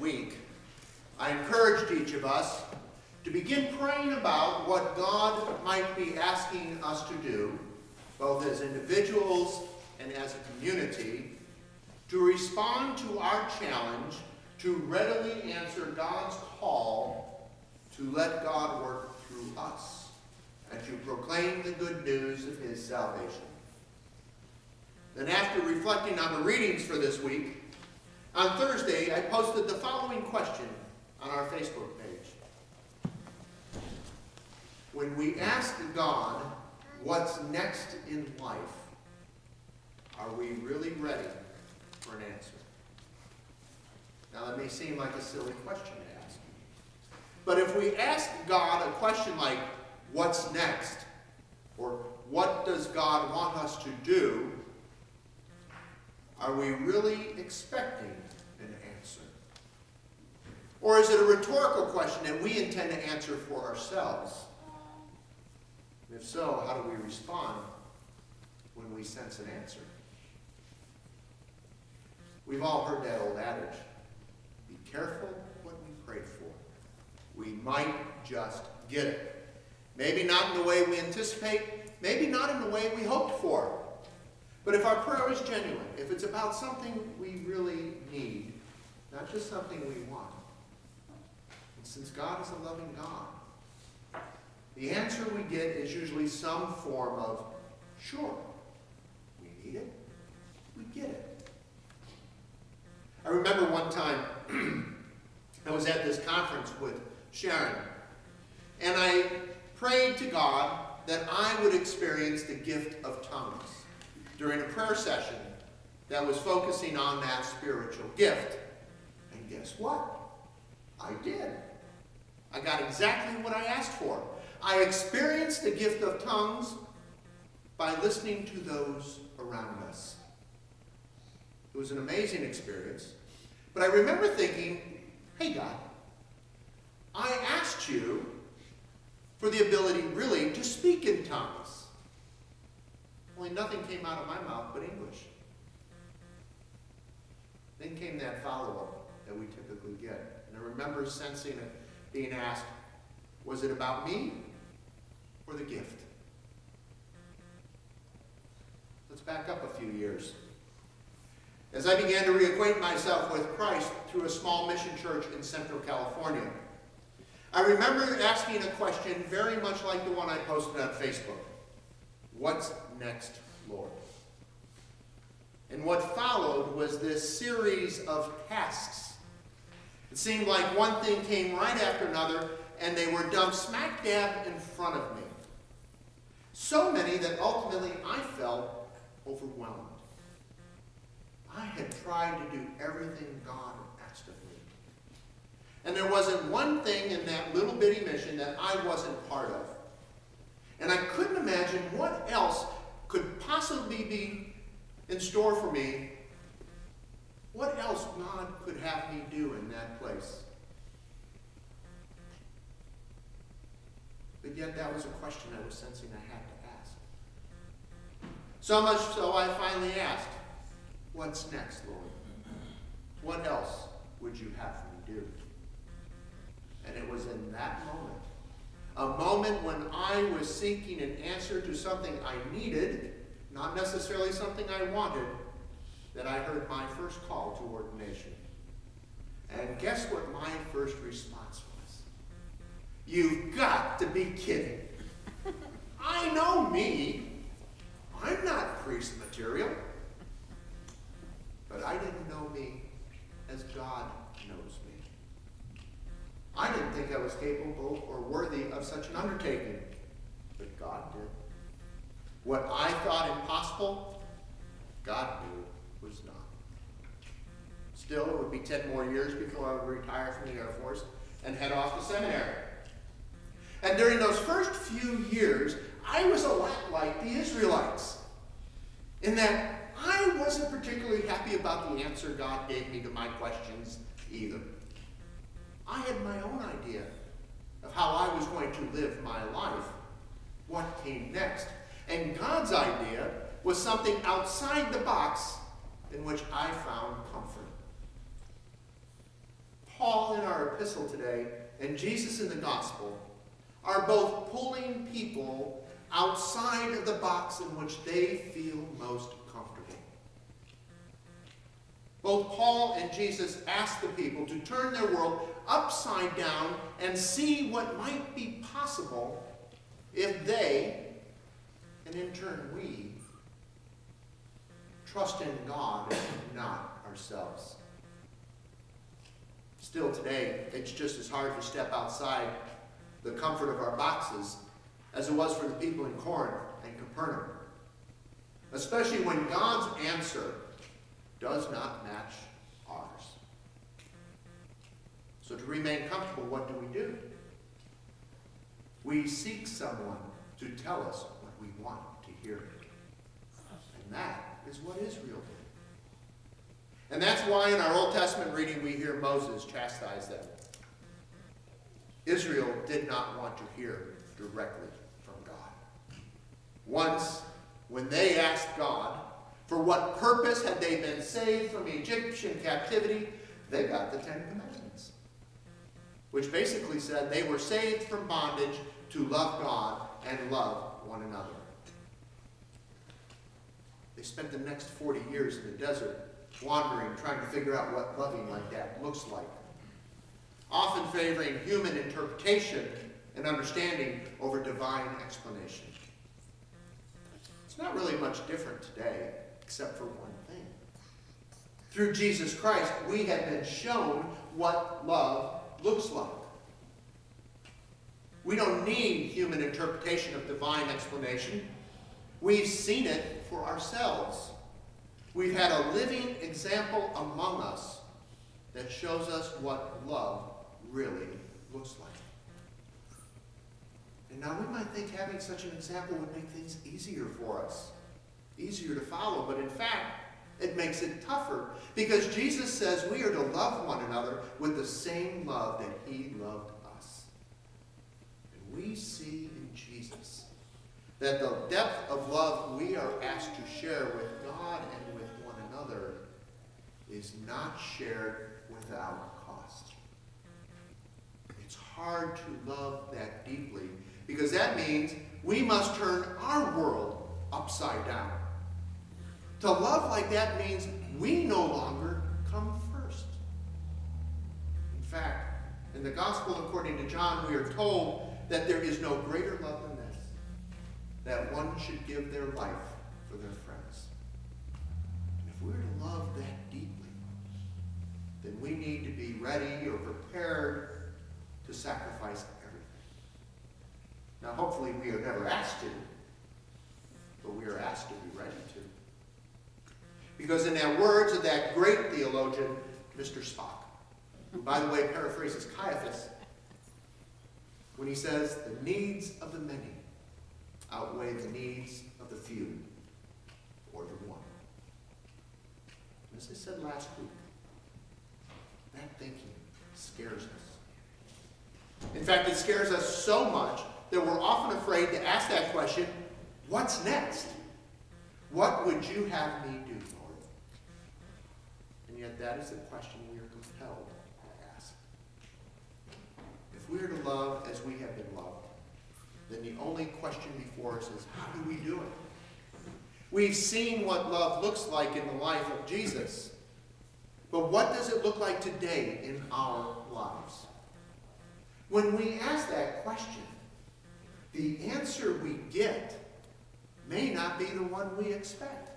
week, I encouraged each of us to begin praying about what God might be asking us to do, both as individuals and as a community, to respond to our challenge to readily answer God's call to let God work through us and to proclaim the good news of his salvation. Then after reflecting on the readings for this week, on Thursday I posted the following question on our Facebook page. When we ask God what's next in life, are we really ready for an answer? Now that may seem like a silly question to ask. But if we ask God a question like, what's next? Or what does God want us to do? Are we really expecting an answer? Or is it a rhetorical question that we intend to answer for ourselves? And if so, how do we respond when we sense an answer? We've all heard that old adage, be careful what we pray for. We might just get it. Maybe not in the way we anticipate, maybe not in the way we hoped for. But if our prayer is genuine, if it's about something we really need, not just something we want, and since God is a loving God, the answer we get is usually some form of, sure, we need it, we get it. I remember one time I was at this conference with Sharon, and I prayed to God that I would experience the gift of tongues during a prayer session that was focusing on that spiritual gift. And guess what? I did. I got exactly what I asked for. I experienced the gift of tongues by listening to those around us. It was an amazing experience. But I remember thinking, hey God, I asked you for the ability really to speak in tongues. Only nothing came out of my mouth but English. Then came that follow-up that we typically get. And I remember sensing it being asked, was it about me or the gift? Let's back up a few years. As I began to reacquaint myself with Christ through a small mission church in Central California, I remember asking a question very much like the one I posted on Facebook. What's next, Lord? And what followed was this series of tasks. It seemed like one thing came right after another, and they were dumped smack dab in front of me. So many that ultimately I felt overwhelmed. I had tried to do everything God asked of me. And there wasn't one thing in that little bitty mission that I wasn't part of. And I couldn't imagine what else could possibly be in store for me. What else God could have me do in that place. But yet that was a question I was sensing I had to ask. So much so I finally asked, what's next, Lord? What else would you have me do? And it was in that moment, a moment when I was seeking an answer to something I needed, not necessarily something I wanted, that I heard my first call to ordination. And guess what my first response was? You've got to be kidding. I know me. I'm not priest material. But I didn't know me as God knows me. I didn't think I was capable or worthy of such an undertaking. But God did. What I thought impossible, God knew was not. Still, it would be 10 more years before I would retire from the Air Force and head off to seminary. And during those first few years, I was a lot like the Israelites, in that I wasn't particularly happy about the answer God gave me to my questions either. I had my own idea of how I was going to live my life, what came next. And God's idea was something outside the box in which I found comfort. Paul in our epistle today and Jesus in the gospel are both pulling people outside of the box in which they feel most comfortable. Both Paul and Jesus ask the people to turn their world upside down and see what might be possible if they, and in turn we, trust in God and not ourselves. Still today, it's just as hard to step outside the comfort of our boxes as it was for the people in Corinth and Capernaum, especially when God's answer does not match ours. So to remain comfortable, what do? We seek someone to tell us what we want to hear. And that is what Israel did. And that's why in our Old Testament reading we hear Moses chastise them. Israel did not want to hear directly from God. Once, when they asked God for what purpose had they been saved from Egyptian captivity, they got the Ten Commandments, which basically said they were saved from bondage to love God and love one another. They spent the next 40 years in the desert wandering, trying to figure out what loving like that looks like, often favoring human interpretation and understanding over divine explanation. It's not really much different today, except for one thing. Through Jesus Christ, we have been shown what love looks like. We don't need human interpretation of divine explanation. We've seen it for ourselves. We've had a living example among us that shows us what love really looks like. And now we might think having such an example would make things easier for us, easier to follow, but in fact, it makes it tougher because Jesus says we are to love one another with the same love that he loved us. And we see in Jesus that the depth of love we are asked to share with God and with one another is not shared without cost. It's hard to love that deeply because that means we must turn our world upside down. To love like that means we no longer come first. In fact, in the Gospel according to John, we are told that there is no greater love than this, that one should give their life for their friends. And if we're to love that deeply, then we need to be ready or prepared to sacrifice everything. Now, hopefully we are never asked to, but we are asked to be ready to. Because in the words of that great theologian, Mr. Spock, who, by the way, paraphrases Caiaphas, when he says, the needs of the many outweigh the needs of the few, or the one. And as I said last week, that thinking scares us. In fact, it scares us so much that we're often afraid to ask that question, what's next? What would you have me do, Lord? And yet that is the question we are compelled to ask. If we are to love as we have been loved, then the only question before us is, how do we do it? We've seen what love looks like in the life of Jesus. But what does it look like today in our lives? When we ask that question, the answer we get may not be the one we expect.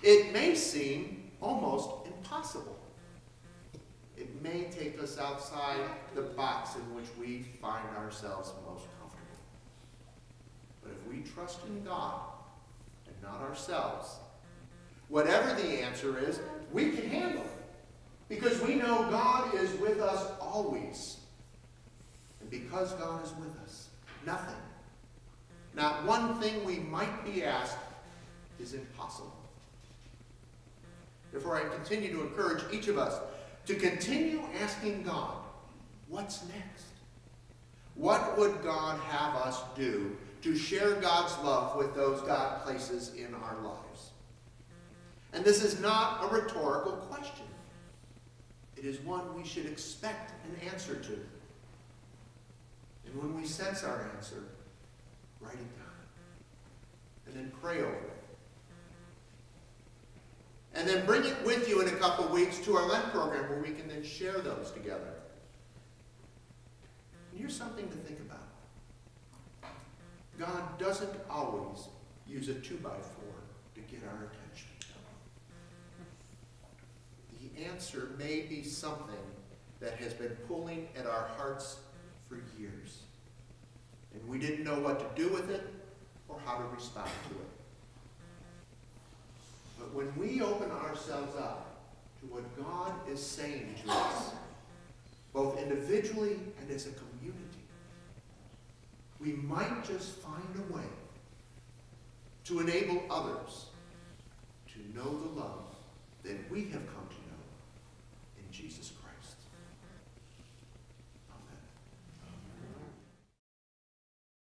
It may seem almost impossible. It may take us outside the box in which we find ourselves most comfortable. But if we trust in God and not ourselves, whatever the answer is, we can handle it. Because we know God is with us always. And because God is with us, nothing, not one thing we might be asked is impossible. Therefore, I continue to encourage each of us to continue asking God, what's next? What would God have us do to share God's love with those God places in our lives? And this is not a rhetorical question. It is one we should expect an answer to. And when we sense our answer, write it down. And then pray over it. And then bring it with you in a couple weeks to our Lent program where we can then share those together. And here's something to think about. God doesn't always use a 2x4 to get our attention. The answer may be something that has been pulling at our hearts for years. And we didn't know what to do with it or how to respond to it. But when we open ourselves up to what God is saying to us, both individually and as a community, we might just find a way to enable others to know the love that we have come